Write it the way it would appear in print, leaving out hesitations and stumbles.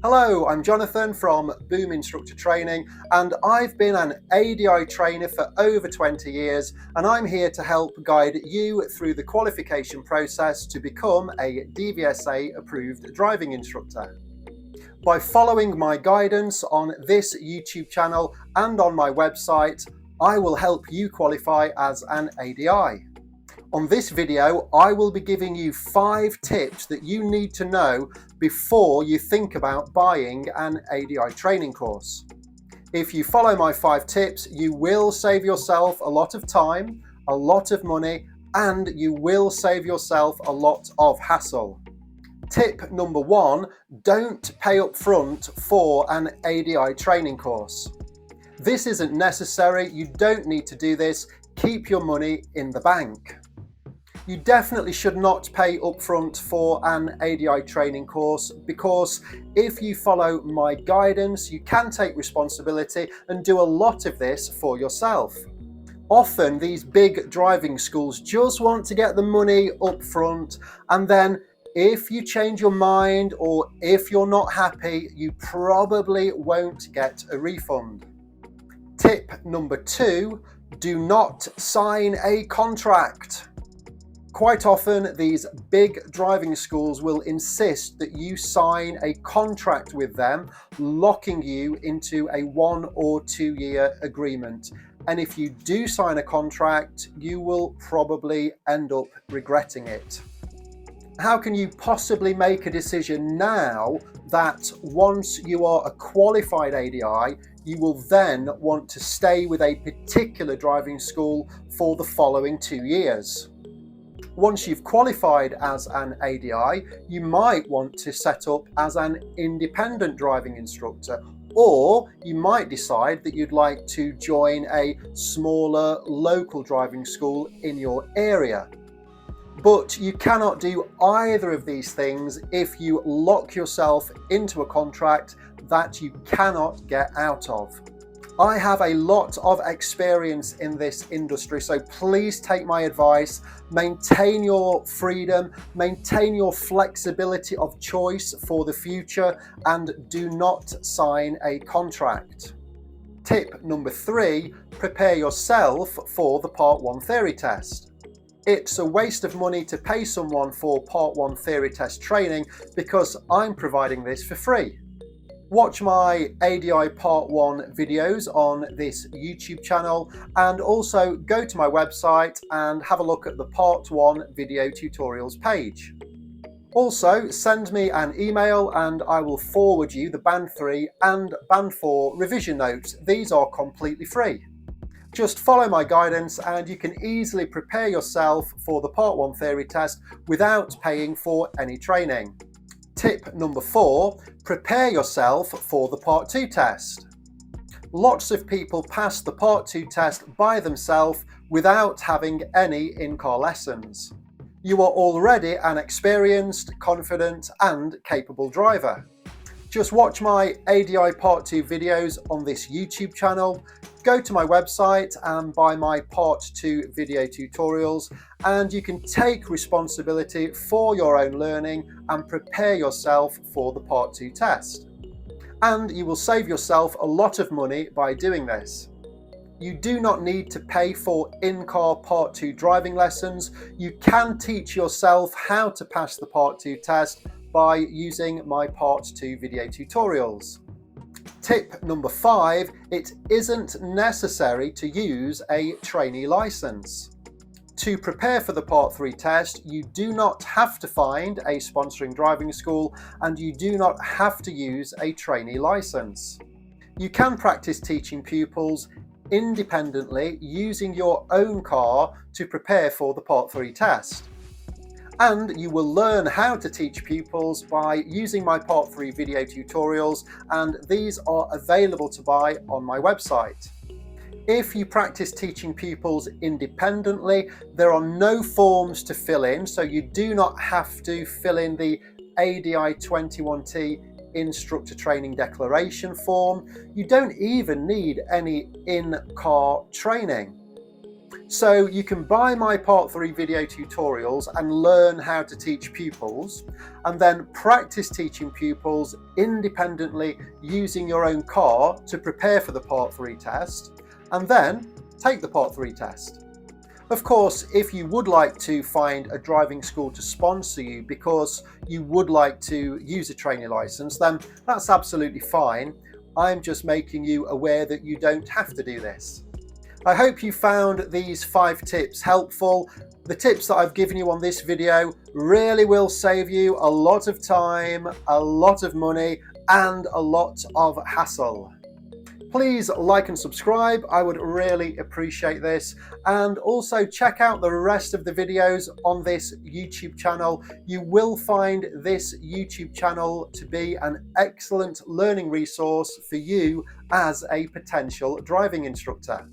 Hello, I'm Jonathan from Boom Instructor Training, and I've been an ADI trainer for over 20 years, and I'm here to help guide you through the qualification process to become a DVSA approved driving instructor. By following my guidance on this YouTube channel and on my website, I will help you qualify as an ADI. On this video, I will be giving you 5 tips that you need to know before you think about buying an ADI training course. If you follow my 5 tips, you will save yourself a lot of time, a lot of money, and you will save yourself a lot of hassle. Tip number 1, don't pay up front for an ADI training course. This isn't necessary, you don't need to do this, keep your money in the bank. You definitely should not pay upfront for an ADI training course, because if you follow my guidance, you can take responsibility and do a lot of this for yourself. Often these big driving schools just want to get the money up front, and then if you change your mind or if you're not happy, you probably won't get a refund. Tip number 2, do not sign a contract. Quite often, these big driving schools will insist that you sign a contract with them, locking you into a 1 or 2 year agreement. And if you do sign a contract, you will probably end up regretting it. How can you possibly make a decision now that once you are a qualified ADI, you will then want to stay with a particular driving school for the following 2 years? Once you've qualified as an ADI, you might want to set up as an independent driving instructor, or you might decide that you'd like to join a smaller local driving school in your area. But you cannot do either of these things if you lock yourself into a contract that you cannot get out of. I have a lot of experience in this industry, so please take my advice. Maintain your freedom, maintain your flexibility of choice for the future, and do not sign a contract. Tip number 3, prepare yourself for the Part 1 theory test. It's a waste of money to pay someone for Part 1 theory test training because I'm providing this for free. Watch my ADI Part 1 videos on this YouTube channel, and also go to my website and have a look at the Part 1 video tutorials page. Also, send me an email and I will forward you the Band 3 and Band 4 revision notes. These are completely free. Just follow my guidance and you can easily prepare yourself for the Part 1 theory test without paying for any training. Tip number 4, prepare yourself for the Part 2 test. Lots of people pass the Part 2 test by themselves without having any in-car lessons. You are already an experienced, confident and capable driver. Just watch my ADI Part 2 videos on this YouTube channel, go to my website and buy my Part 2 video tutorials, and you can take responsibility for your own learning and prepare yourself for the Part 2 test. And you will save yourself a lot of money by doing this. You do not need to pay for in-car Part 2 driving lessons. You can teach yourself how to pass the Part 2 test by using my Part 2 video tutorials. Tip number 5, it isn't necessary to use a trainee license. To prepare for the Part 3 test, you do not have to find a sponsoring driving school and you do not have to use a trainee license. You can practice teaching pupils independently using your own car to prepare for the Part 3 test. And you will learn how to teach pupils by using my Part 3 video tutorials, and these are available to buy on my website. If you practice teaching pupils independently, there are no forms to fill in, so you do not have to fill in the ADI 21T Instructor Training Declaration form. You don't even need any in-car training. So you can buy my Part 3 video tutorials and learn how to teach pupils, and then practice teaching pupils independently using your own car to prepare for the Part 3 test, and then take the Part 3 test. Of course, if you would like to find a driving school to sponsor you because you would like to use a training license, then that's absolutely fine. I'm just making you aware that you don't have to do this. I hope you found these 5 tips helpful. The tips that I've given you on this video really will save you a lot of time, a lot of money, and a lot of hassle. Please like and subscribe, I would really appreciate this. And also check out the rest of the videos on this YouTube channel. You will find this YouTube channel to be an excellent learning resource for you as a potential driving instructor.